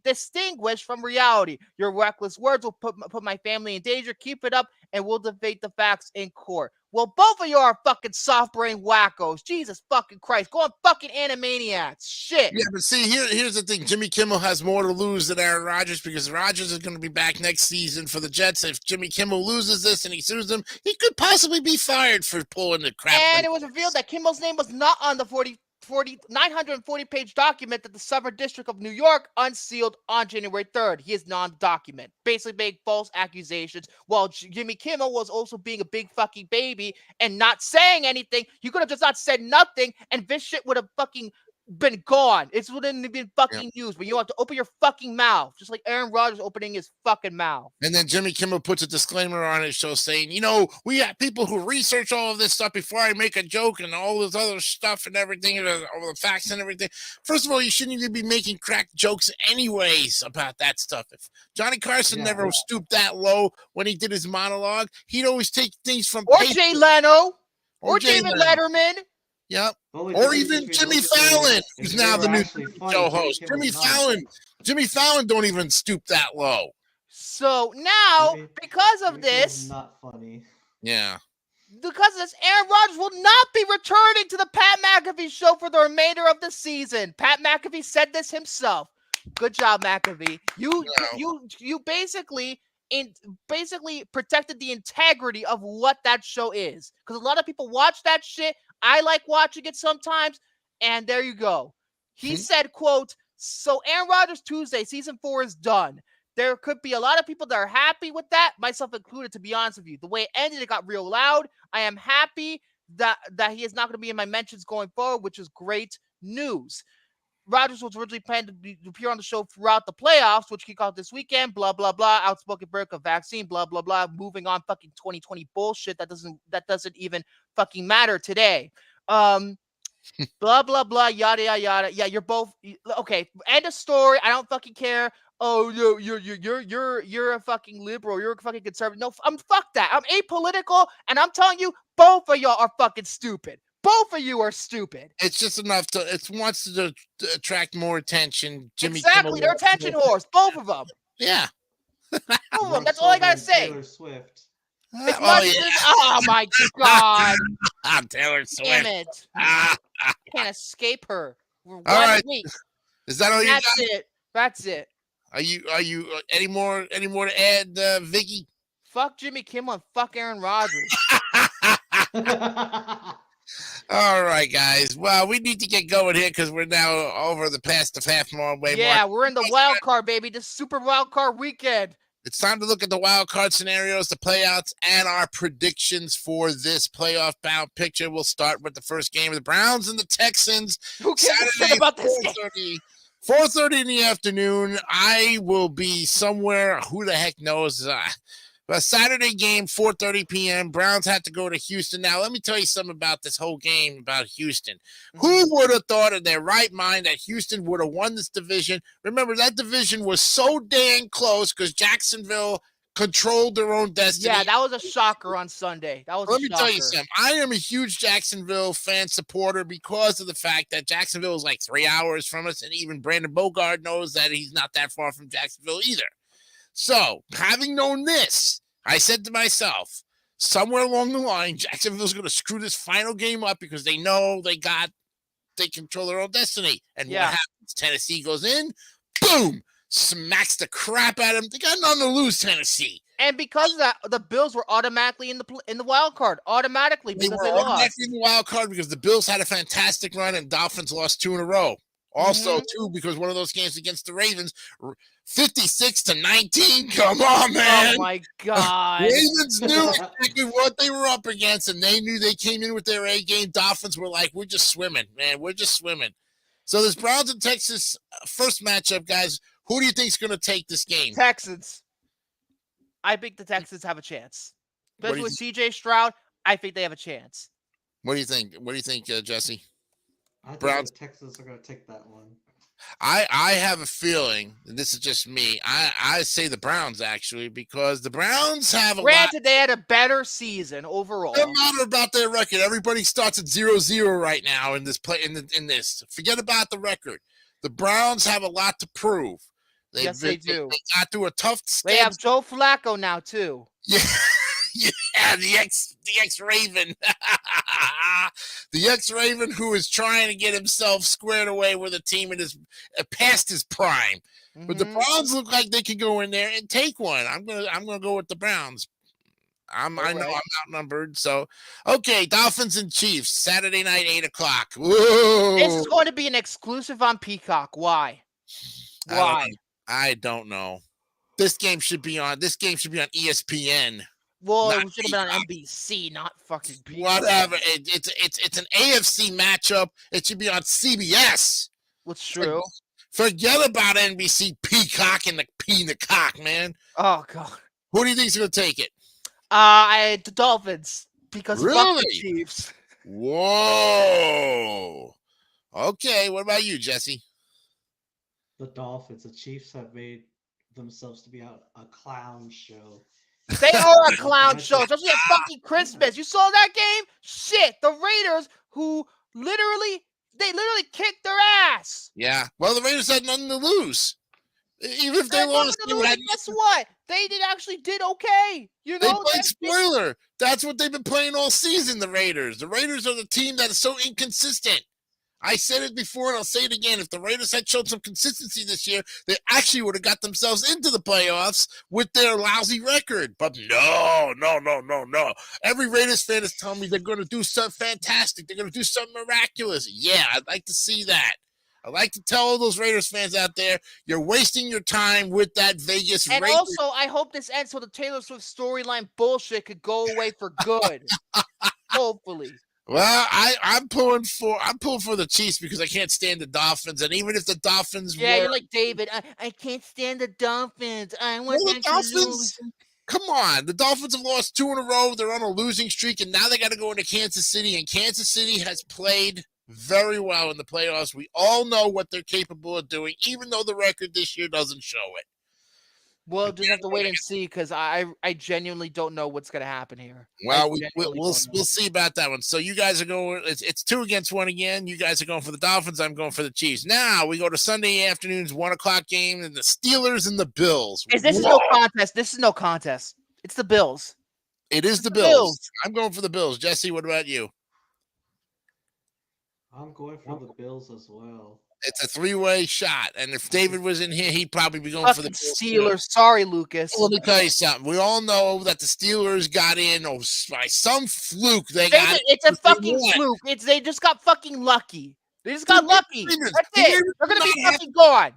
distinguish from reality. Your reckless words will put my family in danger. Keep it up, and we'll debate the facts in court. Well, both of you are fucking soft-brained wackos. Jesus fucking Christ. Go on fucking Animaniacs. Shit. Yeah, but see, here's the thing. Jimmy Kimmel has more to lose than Aaron Rodgers because Rodgers is going to be back next season for the Jets. If Jimmy Kimmel loses this and he sues them, he could possibly be fired for pulling the crap. And it was revealed that Kimmel's name was not on the 940-page document that the Southern District of New York unsealed on January 3rd. He is non-document, basically making false accusations, while Jimmy Kimmel was also being a big fucking baby and not saying anything. You could have just not said nothing, and this shit would have fucking been gone. It wouldn't have been fucking used, but you have to open your fucking mouth, just like Aaron Rodgers opening his fucking mouth. And then Jimmy Kimmel puts a disclaimer on his show saying, we have people who research all of this stuff before I make a joke and all this other stuff and everything, all the facts and everything. First of all, you shouldn't even be making crack jokes anyways about that stuff. If Johnny Carson never stooped that low when he did his monologue, he'd always take things from Jay Leno or David Letterman. Yep. Or even Jimmy Fallon, who's now the new show host. Jimmy Fallon don't even stoop that low. So now, because of this, not funny. Yeah. because of this, Aaron Rodgers will not be returning to the Pat McAfee show for the remainder of the season. Pat McAfee said this himself. Good job, McAfee. You basically protected the integrity of what that show is. Because a lot of people watch that shit. I like watching it sometimes. And there you go. He said, quote, so Aaron Rodgers Tuesday, season 4 is done. There could be a lot of people that are happy with that, myself included, to be honest with you. The way it ended, it got real loud. I am happy that he is not going to be in my mentions going forward, which is great news. Rodgers was originally planned to appear on the show throughout the playoffs, which kick off this weekend, blah, blah, blah, outspoken break of vaccine, blah, blah, blah, moving on, fucking 2020 bullshit that doesn't even fucking matter today. Blah, blah, blah, yada, yada, yada. Yeah, you're both, okay, end of story. I don't fucking care. Oh, you're a fucking liberal. You're a fucking conservative. No, fuck that. I'm apolitical, and I'm telling you, both of y'all are fucking stupid. Both of you are stupid. It's just enough to. It wants to attract more attention. Jimmy exactly, they're attention whores. Both of them. Yeah. Both of them. That's all I gotta say. Taylor Swift. Oh my god. Taylor Swift. Damn it. Can't escape her. We're 1 week. Is that all you got? That's it. Are you any more to add, Vicky? Fuck Jimmy Kimmel and fuck Aaron Rodgers. All right, guys. Well, we need to get going here because we're now over the past the half-mile way. Yeah, we're in the wild card, baby. The super wild card weekend. It's time to look at the wild card scenarios, the playouts, and our predictions for this playoff bound picture. We'll start with the first game of the Browns and the Texans. Who cares Saturday, about this game? 4:30 in the afternoon. I will be somewhere. Who the heck knows? A Saturday game, 4:30 p.m. Browns had to go to Houston. Now, let me tell you something about this whole game about Houston. Who would have thought in their right mind that Houston would have won this division? Remember, that division was so dang close because Jacksonville controlled their own destiny. Yeah, that was a shocker on Sunday. Let me tell you something. I am a huge Jacksonville fan supporter because of the fact that Jacksonville is like 3 hours from us, and even Brandon Bogart knows that he's not that far from Jacksonville either. So, having known this, I said to myself, somewhere along the line, Jacksonville's going to screw this final game up because they know they control their own destiny. And what happens? Tennessee goes in, boom, smacks the crap out of them. They got nothing to lose, Tennessee. And because of that, the Bills were automatically in the wild card. Automatically because they lost. In the wild card because the Bills had a fantastic run and Dolphins lost 2 in a row. Also, too, because one of those games against the Ravens, 56-19. Come on, man. Oh, my God. Ravens knew exactly what they were up against, and they knew they came in with their A game. Dolphins were like, we're just swimming, man. We're just swimming. So this Browns and Texas first matchup, guys, who do you think is going to take this game? Texans. I think the Texans have a chance. Especially with C.J. Stroud, I think they have a chance. What do you think? What do you think, Jesse? I think Browns. the Texans are going to take that one. I have a feeling, and this is just me, I say the Browns, actually, because the Browns have a Granted, they had a better season overall. It doesn't matter about their record. Everybody starts at 0-0 right now in this play. In this, forget about the record. The Browns have a lot to prove. Yes, they do. They got through a tough schedule. They have Joe Flacco now too. Yeah. Yeah, the ex-Raven. The ex-Raven who is trying to get himself squared away with a team in his past his prime. But the Browns look like they could go in there and take one. I'm gonna go with the Browns. I know I'm outnumbered. So okay, Dolphins and Chiefs, Saturday night, 8:00. Whoa. This is going to be an exclusive on Peacock. Why? I don't know. This game should be on ESPN. Well, it should have been on NBC, not fucking Peacock. Whatever. It's an AFC matchup. It should be on CBS. What's true? Forget about NBC, Peacock, and the cock, man. Oh God. Who do you think's gonna take it? The Dolphins because really? Fuck the Chiefs. Whoa. Okay. What about you, Jesse? The Dolphins. The Chiefs have made themselves to be a clown show. They are a clown show, especially at fucking Christmas. You saw that game? Shit, the Raiders, who literally kicked their ass. Yeah. Well, the Raiders had nothing to lose. Even if they And lost, then they when would they have lose, guess what? They actually did okay. You They know, played spoiler. That's what they've been playing all season, the Raiders. The Raiders are the team that is so inconsistent. I said it before and I'll say it again. If the Raiders had showed some consistency this year, they actually would have got themselves into the playoffs with their lousy record. But no. Every Raiders fan is telling me they're going to do something fantastic. They're going to do something miraculous. Yeah, I'd like to see that. I like to tell all those Raiders fans out there, you're wasting your time with that Vegas and Raiders. also, I hope this ends so the Taylor Swift storyline bullshit could go away for good. Hopefully. Well, I'm pulling for the Chiefs because I can't stand the Dolphins, and even if the Dolphins Yeah, were, you're like David. I can't stand the Dolphins. I want well, them the to Dolphins. lose. Come on, the Dolphins have lost 2 in a row. They're on a losing streak, and now they got to go into Kansas City, and Kansas City has played very well in the playoffs. We all know what they're capable of doing, even though the record this year doesn't show it. We'll just have to wait and see because I genuinely don't know what's going to happen here. Well, we'll see about that one. So you guys are going. It's 2 against 1 again. You guys are going for the Dolphins. I'm going for the Chiefs. Now we go to Sunday afternoon's 1:00 game, and the Steelers and the Bills. This is no contest. This is no contest. It's the Bills. It is the Bills. I'm going for the Bills. Jesse, what about you? I'm going for the Bills as well. It's a 3-way shot, and if David was in here, he'd probably be going for the Bills Steelers. Sorry, Lucas. Well, let me tell you something. We all know that the Steelers got in by some fluke. It's a fucking fluke. They just got fucking lucky. They just got lucky. That's it. They're gonna be fucking gone.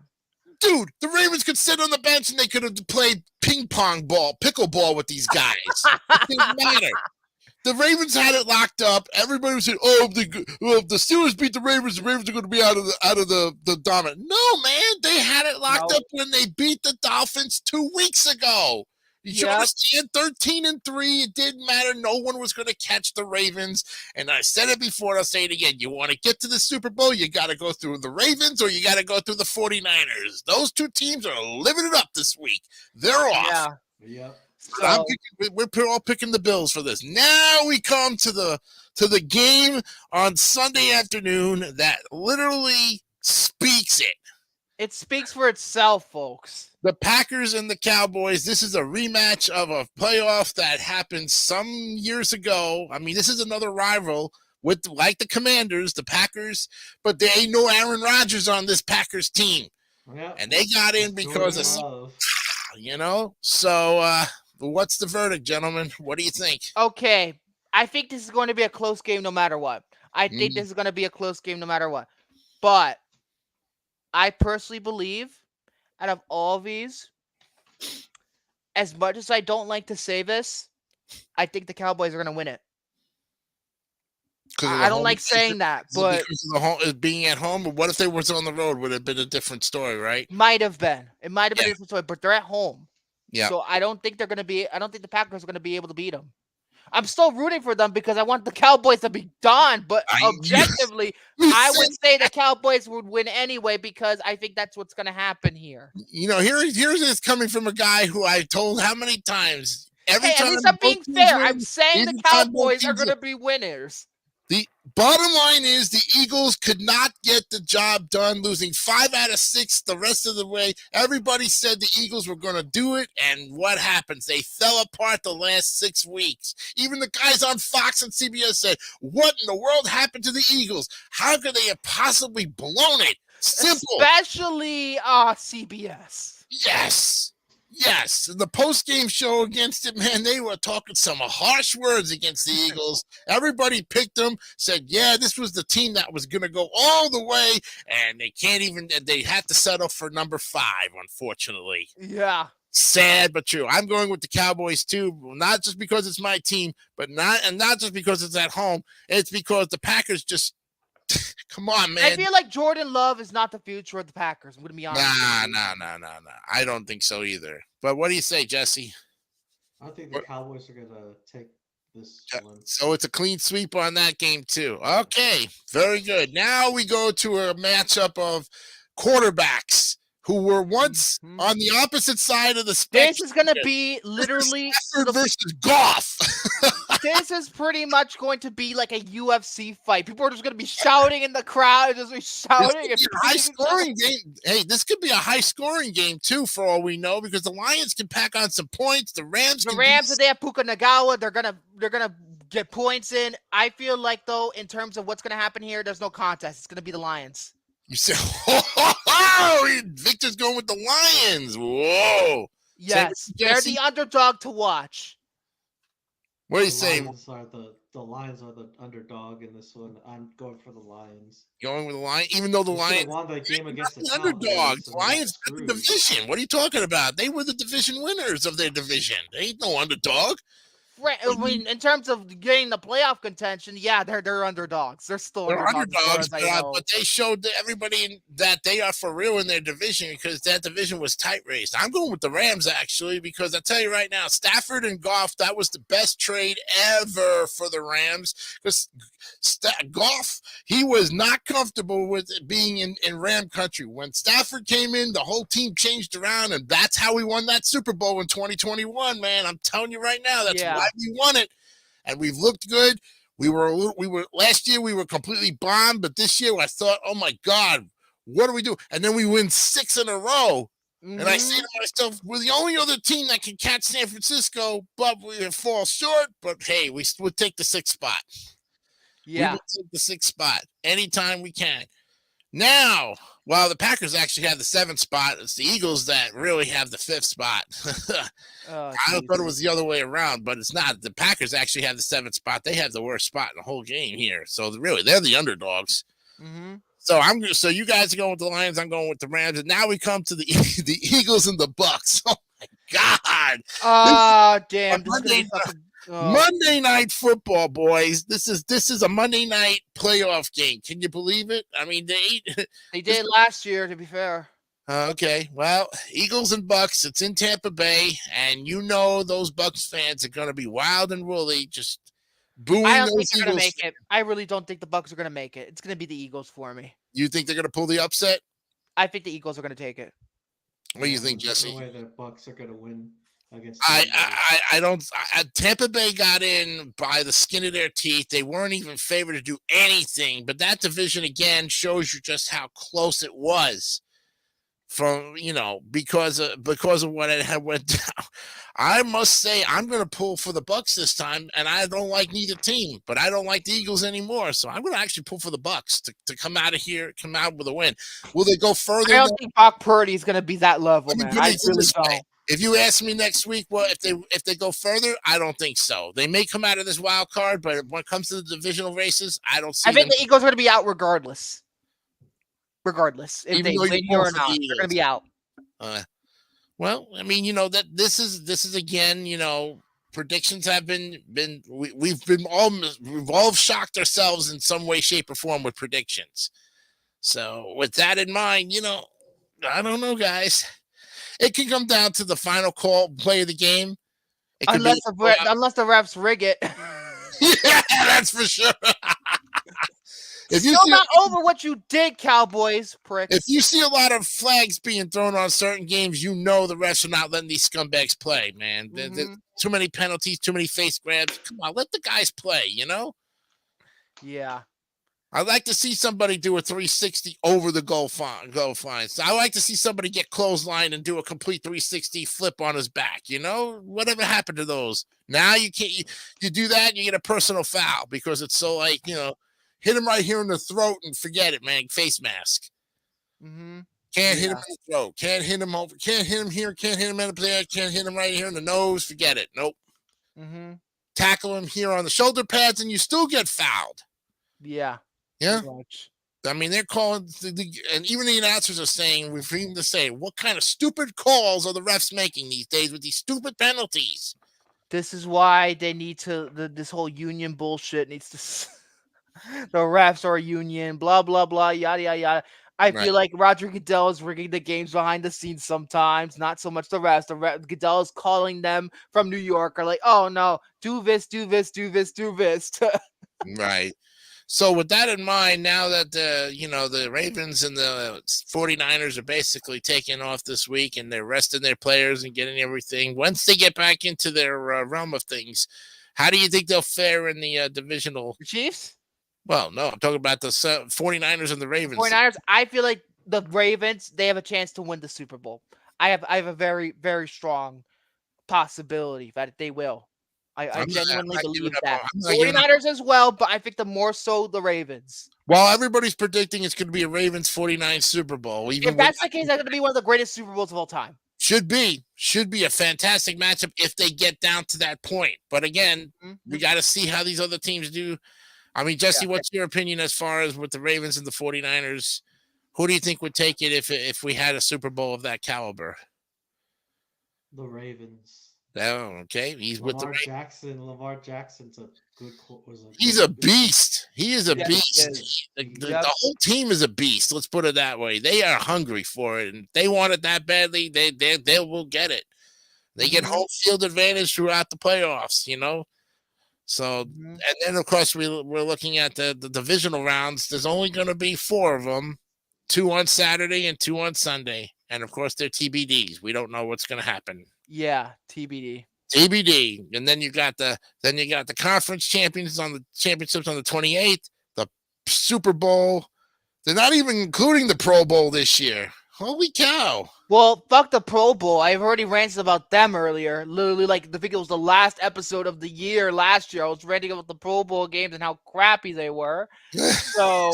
Dude, the Ravens could sit on the bench and they could have played pickleball with these guys. It didn't matter. The Ravens had it locked up. Everybody was saying, "Oh, if the Steelers beat the Ravens are going to be out of the dominant." No, man, they had it locked up when they beat the Dolphins 2 weeks ago. You understand? 13-3. It didn't matter. No one was going to catch the Ravens. And I said it before, and I'll say it again. You want to get to the Super Bowl, you got to go through the Ravens or you got to go through the 49ers. Those 2 teams are living it up this week. They're off. Yeah. So, we're all picking the Bills for this. Now we come to the game on Sunday afternoon that literally speaks it. It speaks for itself, folks. The Packers and the Cowboys. This is a rematch of a playoff that happened some years ago. I mean, this is another rival with like the Commanders, the Packers, but there ain't no Aaron Rodgers on this Packers team. Yep. And they got in because of, So, what's the verdict, gentlemen? What do you think? Okay. I think this is going to be a close game no matter what. I think this is going to be a close game no matter what. But I personally believe out of all these, as much as I don't like to say this, I think the Cowboys are going to win it. I don't like saying that, but because of the being at home. But what if they were on the road? Would have been a different story, right? Might have been. It might have been a different story, but they're at home. Yeah. So I don't think the Packers are going to be able to beat them. I'm still rooting for them because I want the Cowboys to be done. But objectively, I would say the Cowboys would win anyway because I think that's what's going to happen here. You know, here's this coming from a guy who I told how many times. At least I'm being fair. I'm saying the Cowboys are going to be winners. The bottom line is the Eagles could not get the job done, losing 5 out of 6 the rest of the way. Everybody said the Eagles were going to do it, and what happens? They fell apart the last 6 weeks. Even the guys on Fox and CBS said, what in the world happened to the Eagles? How could they have possibly blown it? Simple. Especially CBS. Yes, in the post-game show against it, man, they were talking some harsh words against the Eagles. Everybody picked them, said, yeah, this was the team that was going to go all the way, and they had to settle for number 5, unfortunately. Yeah. Sad but true. I'm going with the Cowboys, too, not just because it's my team, but not just because it's at home. It's because the Packers just come on, man. I feel like Jordan Love is not the future of the Packers. I'm going to be honest. Nah. I don't think so either. But what do you say, Jesse? I think the Cowboys are going to take this one. So it's a clean sweep on that game, too. Okay, very good. Now we go to a matchup of quarterbacks who were once on the opposite side of the spectrum. This is going to be literally versus Goff. this is pretty much going to be like a UFC fight. People are just going to be shouting in the crowd, just be shouting. This could be a high-scoring game. Hey, this could be a high-scoring game too, for all we know, because the Lions can pack on some points. The Rams, if they have Puka Nagawa, they're gonna get points in. I feel like though, in terms of what's gonna happen here, there's no contest. It's gonna be the Lions. You say, oh, Victor's going with the Lions. Whoa. Yes, they're the underdog to watch. What are you saying? The Lions are the underdog in this one. I'm going for the Lions. Going with the Lions, even though the Lions won the game against the underdog. The Lions got the division. What are you talking about? They were the division winners of their division. They ain't no underdog. Right. I mean, in terms of getting the playoff contention, yeah, they're underdogs. They're still underdogs, but they showed to everybody that they are for real in their division, because that division was tight raced. I'm going with the Rams, actually, because I tell you right now, Stafford and Goff, that was the best trade ever for the Rams, because Goff, he was not comfortable with being in Ram country. When Stafford came in, the whole team changed around, and that's how we won that Super Bowl in 2021, man. I'm telling you right now, that's why we won it, and we've looked good. We were last year we were completely bombed, but this year I thought, oh my God, what do we do? And then we win 6 in a row. And I say to myself, we're the only other team that can catch San Francisco, but we fall short. But hey, we would take the 6th spot. Yeah, we would take the 6th spot anytime we can. Now, while the Packers actually have the 7th spot, it's the Eagles that really have the 5th spot. I thought it was the other way around, but it's not. The Packers actually have the 7th spot. They have the worst spot in the whole game here. So really, they're the underdogs. Mm-hmm. So you guys are going with the Lions. I'm going with the Rams. And now we come to the Eagles and the Bucks. Oh my God! Oh damn! Monday Night Football, boys. This is a Monday night playoff game. Can you believe it? I mean, they did last year, to be fair. Okay, well, Eagles and Bucks. It's in Tampa Bay, and you know those Bucks fans are going to be wild and woolly, just booing. I don't think they're going to make it. I really don't think the Bucks are going to make it. It's going to be the Eagles for me. You think they're going to pull the upset? I think the Eagles are going to take it. What do you think, Jesse? No way the Bucks are going to win. I don't. Tampa Bay got in by the skin of their teeth. They weren't even favored to do anything. But that division again shows you just how close it was. From because of what it had went down. I must say I'm going to pull for the Bucks this time, and I don't like neither team, but I don't like the Eagles anymore. So I'm going to actually pull for the Bucks to come out with a win. Will they go further? I don't think Brock Purdy is going to be that level, man. I really don't. If you ask me next week, well, if they go further, I don't think so. They may come out of this wild card, but when it comes to the divisional races, I don't see. I think the Eagles are going to be out regardless. If they win or not, they're going to be out. Well, I mean, that this is again, predictions have been we've all shocked ourselves in some way, shape, or form with predictions. So with that in mind, I don't know, guys. It can come down to the final play of the game. Unless the refs rig it. Yeah, that's for sure. Still not over what you did, Cowboys, pricks. If you see a lot of flags being thrown on certain games, the refs are not letting these scumbags play, man. There's too many penalties, too many face grabs. Come on, let the guys play, Yeah. I'd like to see somebody do a 360 over the goal line. So I like to see somebody get clothesline and do a complete 360 flip on his back. Whatever happened to those? Now you can't. You do that, you get a personal foul because it's so hit him right here in the throat and forget it, man. Face mask. Mm-hmm. Can't hit him in the throat. Can't hit him over. Can't hit him here. Can't hit him in the player. Can't hit him right here in the nose. Forget it. Nope. Mm-hmm. Tackle him here on the shoulder pads, and you still get fouled. Yeah. Yeah. I mean, they're calling, and even the announcers are saying, refusing to say, what kind of stupid calls are the refs making these days with these stupid penalties? This is why they need to. This whole union bullshit needs to. The refs are a union, blah, blah, blah, yada, yada, yada. I feel like Roger Goodell is rigging the games behind the scenes sometimes, not so much the refs. Goodell is calling them from New York, are like, oh, no, do this, do this, do this, do this. Right. So with that in mind, now that the Ravens and the 49ers are basically taking off this week and they're resting their players and getting everything, once they get back into their realm of things, How do you think they'll fare in the divisional? The Chiefs, Well, no, I'm talking about the 49ers and the Ravens. 49ers. I feel like the Ravens, they have a chance to win the Super Bowl. I have a very, very strong possibility that they will. I genuinely believe that. 49ers as well, but I think the more so the Ravens. Well, everybody's predicting it's going to be a Ravens 49 Super Bowl. If that's the case, that's going to be one of the greatest Super Bowls of all time. Should be a fantastic matchup if they get down to that point. But again, we got to see how these other teams do. I mean, Jesse, what's your opinion as far as with the Ravens and the 49ers? Who do you think would take it if we had a Super Bowl of that caliber? The Ravens. Oh, okay. He's with the Jackson. Lamar Jackson's a good. He's a beast. He is a beast. The whole team is a beast. Let's put it that way. They are hungry for it, and if they want it that badly, they will get it. They get home field advantage throughout the playoffs, you know. So, and then of course we're looking at the divisional rounds. There's only going to be 4 of them, 2 on Saturday and 2 on Sunday, and of course they're TBDs. We don't know what's going to happen. Yeah, TBD. And then you got the conference championships on the 28th, the Super Bowl. They're not even including the Pro Bowl this year. Holy cow. Well, fuck the Pro Bowl. I've already ranted about them earlier. Literally, like, I think it was the last episode of the year last year. I was ranting about the Pro Bowl games and how crappy they were. So,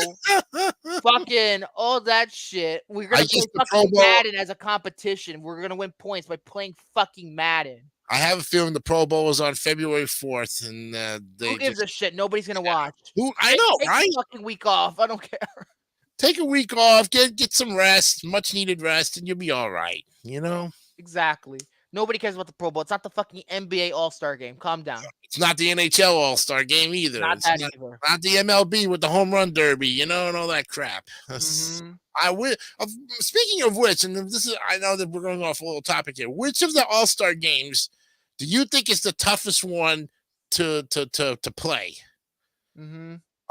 fucking all that shit. We're going to play fucking Madden as a competition. We're going to win points by playing fucking Madden. I have a feeling the Pro Bowl is on February 4th. And who gives a shit? Nobody's going to watch. I know, right? Take a fucking week off. I don't care. Take a week off, get some rest, much needed rest, and you'll be all right, you know? Exactly. Nobody cares about the Pro Bowl. It's not the fucking NBA All-Star game. Calm down. It's not the NHL All-Star game either. Not that either. Not the MLB with the home run derby, you know, and all that crap. Speaking of which, and I know that we're going off a little topic here. Which of the All-Star games do you think is the toughest one to play?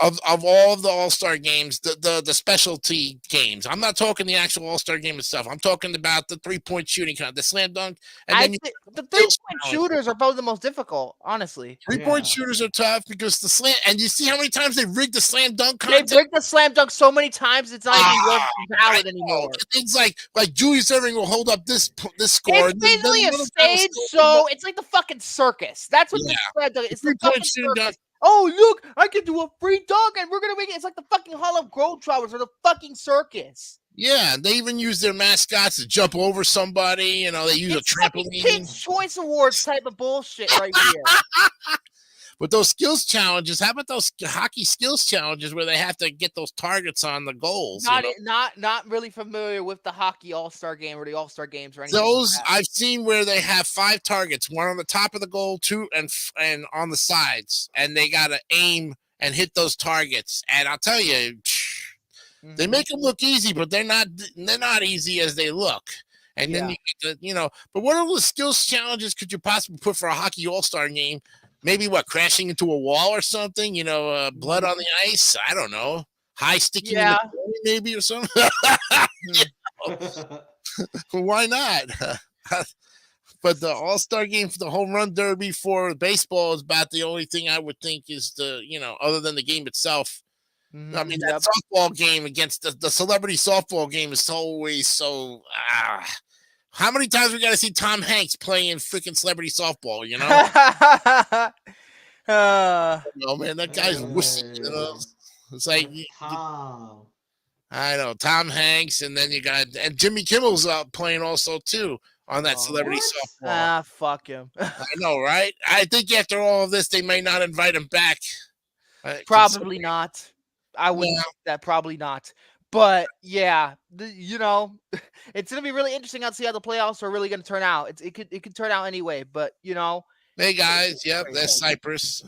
Of all of the All-Star games, the specialty games. I'm not talking the actual All-Star game itself. I'm talking about the 3-point shooting, the slam dunk. And the 3-point shooters are probably the most difficult, honestly. 3-point shooters are tough because the slam, and you see how many times they rigged the slam dunk contest? They've rigged the slam dunk so many times it's not even valid anymore. Things like Julius Erving will hold up this score. It's basically a stage, so it's like the fucking circus. That's what the slam dunk is. It's the fucking circus. Oh, look, I can do a free dunk, and we're going to make it. It's like the fucking Harlem Globetrotters or the fucking circus. Yeah, they even use their mascots to jump over somebody. You know, they use a trampoline. Kids' Choice Awards type of bullshit right here. But those skills challenges, how about those hockey skills challenges where they have to get those targets on the goals? Not really familiar with the hockey All-Star game or the All-Star games or anything. Those I've seen where they have 5 targets, 1 on the top of the goal, 2 and on the sides, and they got to aim and hit those targets. And I'll tell you, they make them look easy, but they're not easy as they look. And then but what other skills challenges could you possibly put for a hockey All-Star game? Maybe crashing into a wall or something, blood on the ice. I don't know. High sticking in the goal maybe or something. Why not? But the All-Star game for the home run derby for baseball is about the only thing I would think is other than the game itself. I mean, that softball game against the celebrity softball game is always so. How many times we got to see Tom Hanks playing freaking celebrity softball, you know? No, man, that guy's wussy, you know? It's like, I know, Tom Hanks, and then you got, and Jimmy Kimmel's playing also, too, on that celebrity softball. Fuck him. I know, right? I think after all of this, they may not invite him back. Probably not. I would think that probably not. But yeah, it's gonna be really interesting to see how the playoffs are really gonna turn out. It could turn out anyway, but Hey guys, that's Cypress.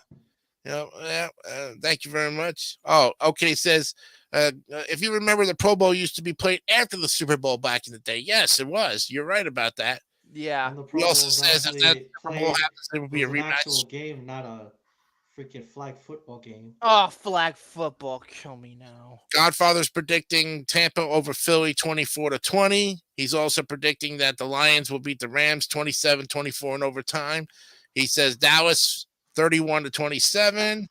Thank you very much. Oh, okay. Says if you remember, the Pro Bowl used to be played after the Super Bowl back in the day. Yes, it was. You're right about that. Yeah. He also says if that Super Bowl happens, it will be a rematch. Actual game, not a freaking flag football game. Oh, flag football. Kill me now. Godfather's predicting Tampa over Philly 24-20. He's also predicting that the Lions will beat the Rams 27-24 in overtime. He says Dallas 31-27.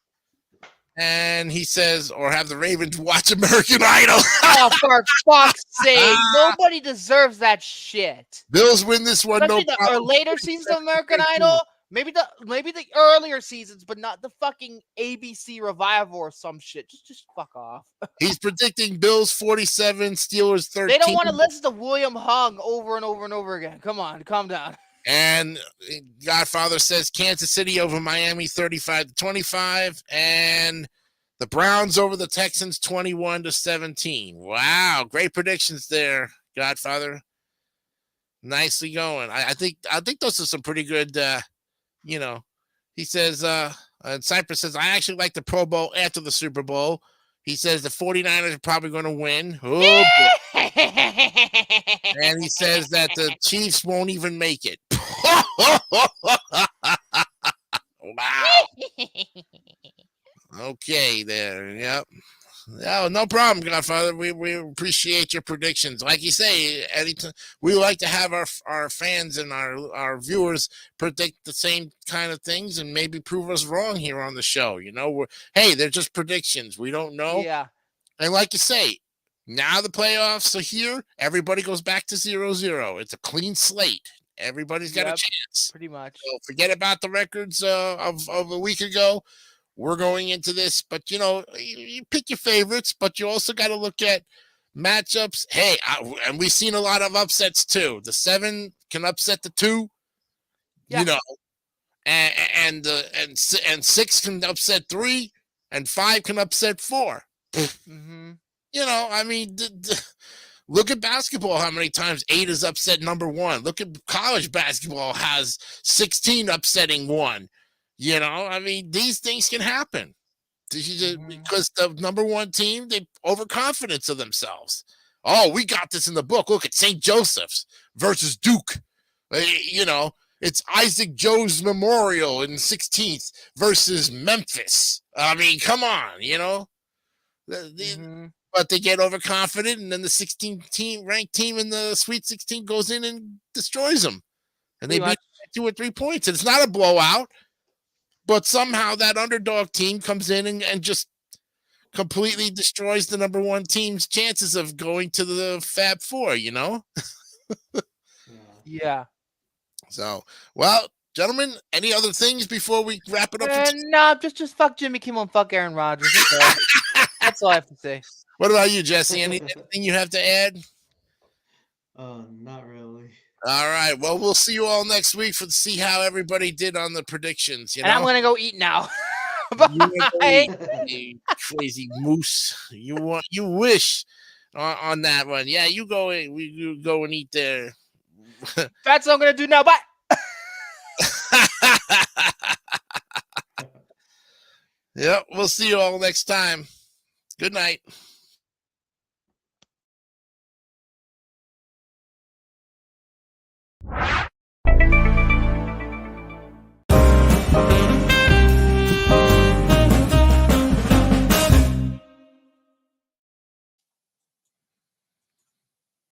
And he says, or have the Ravens watch American Idol. Oh, for fuck's sake. Nobody deserves that shit. Bills win this one. Especially No the problem. later seasons of American Idol. Maybe the earlier seasons, but not the fucking ABC revival or some shit. Just fuck off. He's predicting Bills 47, Steelers 13. They don't want to listen to William Hung over and over and over again. Come on, calm down. And Godfather says Kansas City over Miami 35-25, and the Browns over the Texans 21-17. Wow, great predictions there, Godfather. Nicely going. I think those are some pretty good. He says. And Cypress says I actually like the Pro Bowl after the Super Bowl. He says the 49ers are probably going to win. Oh, and he says that the Chiefs won't even make it. Wow. Okay, there. Yep. No problem, Godfather. We appreciate your predictions. Like you say, anytime we like to have our fans and our viewers predict the same kind of things and maybe prove us wrong here on the show. Hey, they're just predictions. We don't know. Yeah. And like you say, now the playoffs are here. Everybody goes back to 0-0. It's a clean slate. Everybody's got a chance. Pretty much. So forget about the records of a week ago. We're going into this, but you pick your favorites, but you also got to look at matchups. Hey, and we've seen a lot of upsets too. The 7 can upset the 2, and 6 can upset 3, and 5 can upset 4. Mm-hmm. Look at basketball. How many times 8 is upset number 1? Look at college basketball has 16 upsetting 1. These things can happen because the number 1 team, they overconfidence of themselves. Oh, we got this in the book. Look at St. Joseph's versus Duke. It's Isaac Joe's Memorial in 16th versus Memphis. Come on, but they get overconfident, and then the 16th ranked team in the Sweet 16 goes in and destroys them, and they beat 2 or 3 points. And it's not a blowout. But somehow that underdog team comes in and just completely destroys the number 1 team's chances of going to the Fab Four, Yeah. So, well, gentlemen, any other things before we wrap it up? No, just fuck Jimmy Kimmel and fuck Aaron Rodgers. That's all I have to say. What about you, Jesse? Anything you have to add? Not really. All right. Well, we'll see you all next week to see how everybody did on the predictions. And I'm gonna go eat now. Bye. You crazy moose. You wish on that one. Yeah, you go. We go and eat there. That's what I'm gonna do now. Bye. Yep. We'll see you all next time. Good night.